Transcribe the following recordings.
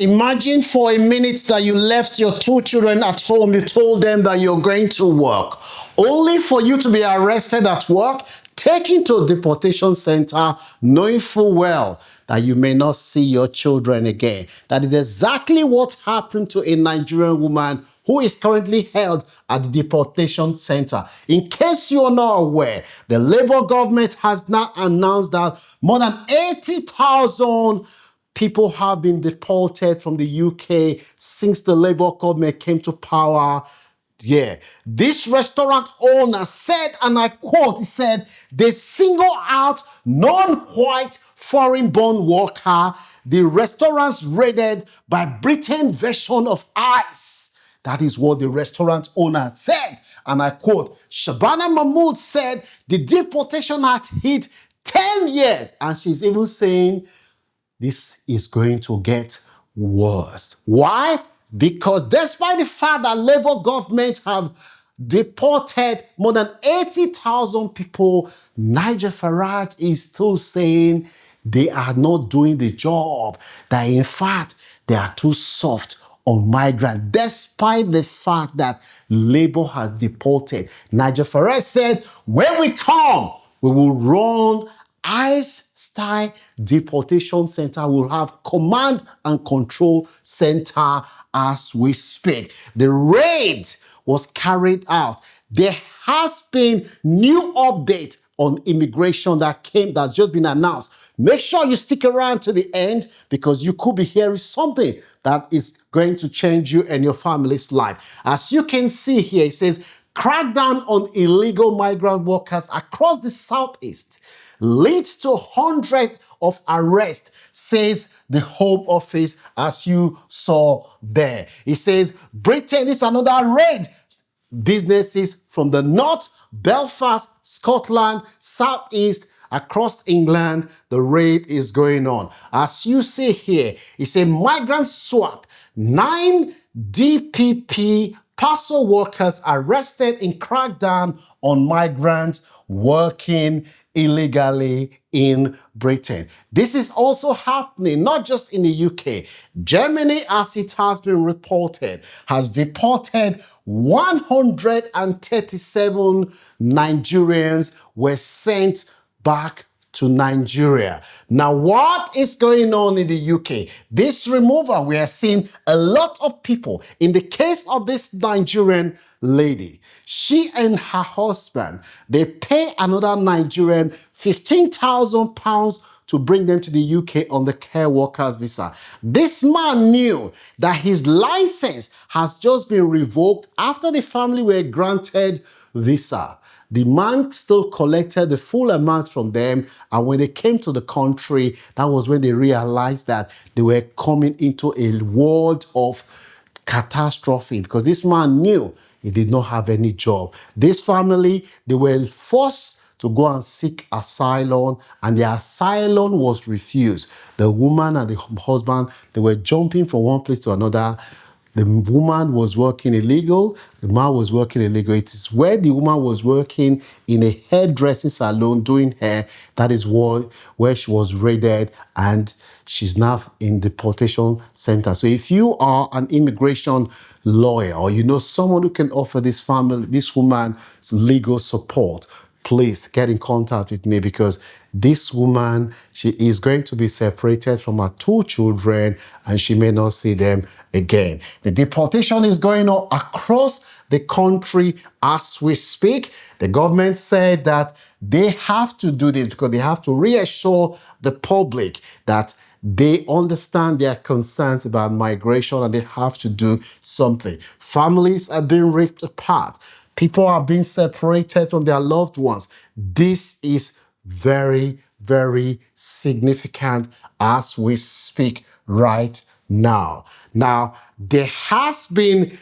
Imagine for a minute that you left your two children at home. You told them that you're going to work, only for you to be arrested at work, taken to a deportation center, knowing full well that you may not see your children again. That is exactly what happened to a Nigerian woman who is currently held at the deportation center. In case you are not aware, the Labour government has now announced that more than 80,000 people have been deported from the UK since the Labour government came to power. Yeah, this restaurant owner said, and I quote, he said, they single out non-white foreign-born worker, the restaurants raided by Britain version of ICE. That is what the restaurant owner said. And I quote, Shabana Mahmood said the deportation had hit 10 years. And she's even saying this is going to get worse. Why? Because despite the fact that Labour government have deported more than 80,000 people, Nigel Farage is still saying they are not doing the job. That in fact, they are too soft on migrants, despite the fact that Labour has deported. Nigel Farage said, when we come, we will run ICE-style deportation center. We'll have command and control center as we speak. The raid was carried out. There has been new update on immigration that's just been announced. Make sure you stick around to the end because you could be hearing something that is going to change you and your family's life. As you can see here, it says, crackdown on illegal migrant workers across the southeast leads to hundreds of arrests, says the Home Office, as you saw there. It says, Britain is another raid. Businesses from the north, Belfast, Scotland, southeast, across England, the raid is going on. As you see here, it's a migrant swap. 9 DPP parcel workers arrested in crackdown on migrants working illegally in Britain. This is also happening not just in the UK. Germany, as it has been reported, has deported 137 Nigerians were sent back to Nigeria. Now, what is going on in the UK? This removal, we are seeing a lot of people. In the case of this Nigerian lady, she and her husband, they pay another Nigerian £15,000 to bring them to the UK on the care workers visa. This man knew that his license has just been revoked after the family were granted visa. The man still collected the full amount from them, and when they came to the country, that was when they realized that they were coming into a world of catastrophe because this man knew he did not have any job. This family, they were forced to go and seek asylum, and the asylum was refused. The woman and the husband, they were jumping from one place to another. The woman was working illegal, the man was working illegal. It is where the woman was working in a hairdressing salon doing hair, that is where she was raided, and she's now in deportation center. So if you are an immigration lawyer or you know someone who can offer this family, this woman, legal support, please get in contact with me because this woman, she is going to be separated from her 2 children and she may not see them again. The deportation is going on across the country as we speak. The government said that they have to do this because they have to reassure the public that they understand their concerns about migration and they have to do something. Families are being ripped apart. People are being separated from their loved ones. This is very, very significant as we speak right now. Now, there has been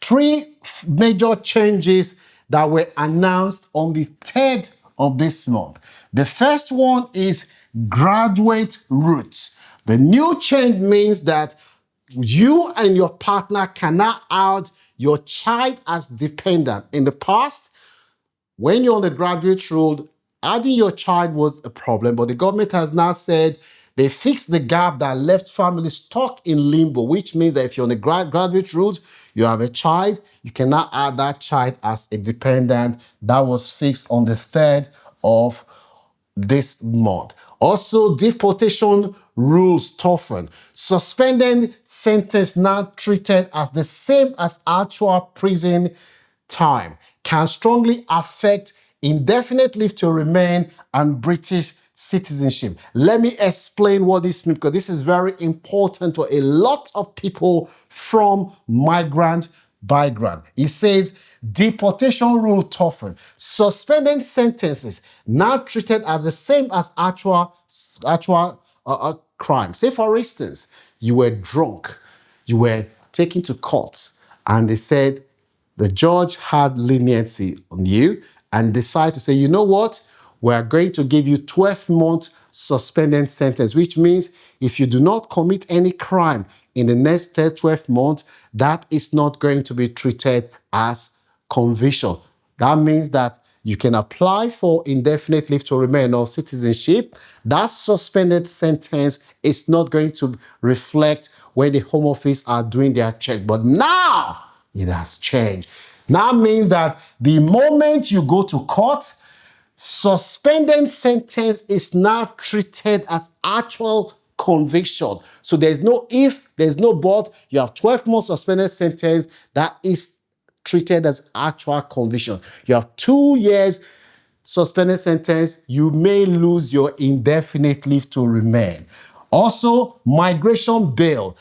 3 major changes that were announced on the 3rd of this month. The first one is graduate route. The new change means that you and your partner cannot add your child as dependent. In the past, when you're on the graduate road, adding your child was a problem, but the government has now said They fixed the gap that left families stuck in limbo, which means that if you're on the graduate route, you have a child, you cannot add that child as a dependent. That was fixed on the 3rd of this month. Also, deportation rules toughen. Suspended sentence now treated as the same as actual prison time can strongly affect indefinite leave to remain and British citizenship. Let me explain what this means, because this is very important for a lot of people from migrant background. It says deportation rule toughen. Suspended sentences now treated as the same as actual crime. Say, for instance, you were drunk, you were taken to court, and they said the judge had leniency on you and decided to say, you know what? We are going to give you 12-month suspended sentence, which means if you do not commit any crime in the next 12 months, that is not going to be treated as conviction. That means that you can apply for indefinite leave to remain or citizenship. That suspended sentence is not going to reflect when the Home Office are doing their check. But now it has changed. Now means that the moment you go to court, suspended sentence is now treated as actual conviction. So there's no if, there's no but. You have 12 months suspended sentence that is treated as actual conviction. You have 2 years suspended sentence, you may lose your indefinite leave to remain. Also, migration bail.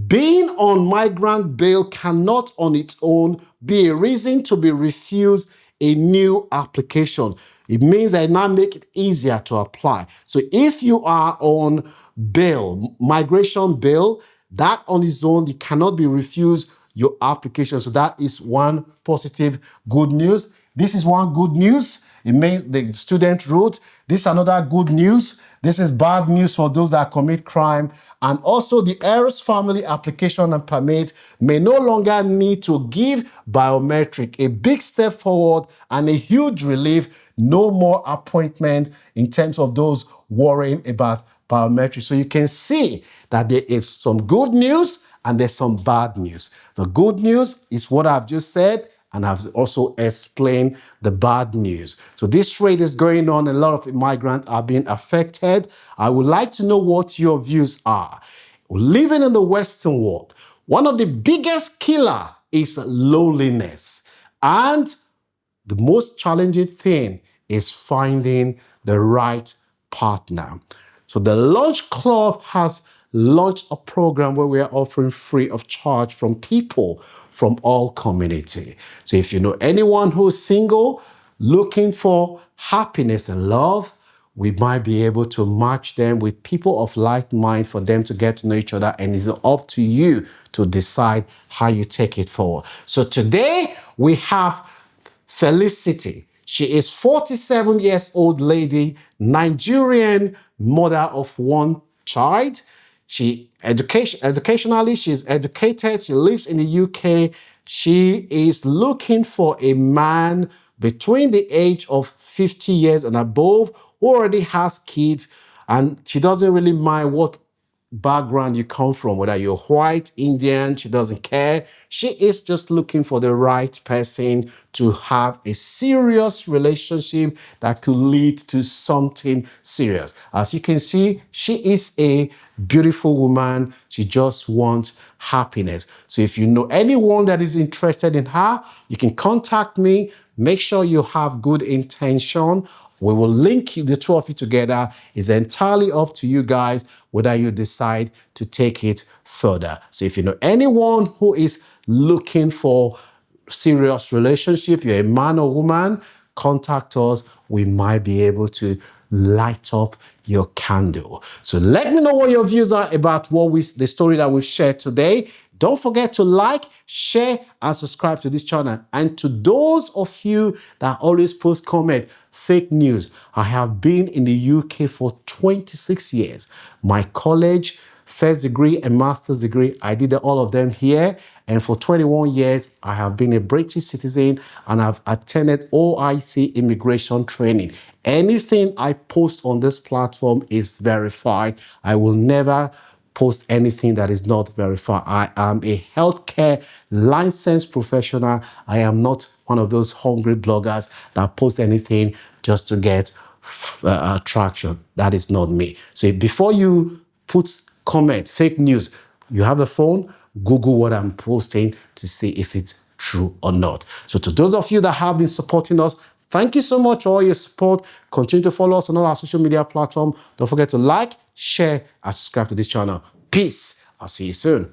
Being on migrant bail cannot on its own be a reason to be refused a new application. It means that it now make it easier to apply. So if you are on bail, migration bail, that on its own, you cannot be refused your application. So that is one positive good news. This is one good news. It means the student route. This is another good news. This is bad news for those that commit crime. And also the heiress family application and permit may no longer need to give biometric. A big step forward and a huge relief. No more appointment in terms of those worrying about biometrics. So you can see that there is some good news and there's some bad news. The good news is what I've just said, and I've also explained the bad news. So this trade is going on. A lot of immigrants are being affected. I would like to know what your views are. Living in the Western world, one of the biggest killer is loneliness. And the most challenging thing is finding the right partner. So the Launch Club has launched a program where we are offering free of charge from people from all community. So if you know anyone who's single, looking for happiness and love, we might be able to match them with people of like mind for them to get to know each other, and it's up to you to decide how you take it forward. So today we have Felicity. She is 47 years old lady, Nigerian mother of one child. Educationally, she's educated. She lives in the UK. She is looking for a man between the age of 50 years and above who already has kids, and she doesn't really mind what background you come from, whether you're white, Indian, she doesn't care. She is just looking for the right person to have a serious relationship that could lead to something serious. As you can see, she is a beautiful woman. She just wants happiness. So if you know anyone that is interested in her, you can contact me. Make sure you have good intention. We will link the two of you together. It's entirely up to you guys whether you decide to take it further. So if you know anyone who is looking for serious relationship, you're a man or woman, contact us. We might be able to light up your candle. So let me know what your views are about the story that we've shared today. Don't forget to like, share, and subscribe to this channel. And to those of you that always post comment, fake news. I have been in the UK for 26 years. My college first degree and master's degree. I did all of them here. And for 21 years, I have been a British citizen and I've attended OIC immigration training. Anything I post on this platform is verified. I will never post anything that is not verified. I am a healthcare licensed professional. I am not one of those hungry bloggers that post anything just to get traction. That is not me. So before you put comment, fake news, you have a phone, Google what I'm posting to see if it's true or not. So to those of you that have been supporting us, thank you so much for all your support. Continue to follow us on all our social media platforms. Don't forget to like, share, and subscribe to this channel. Peace. I'll see you soon.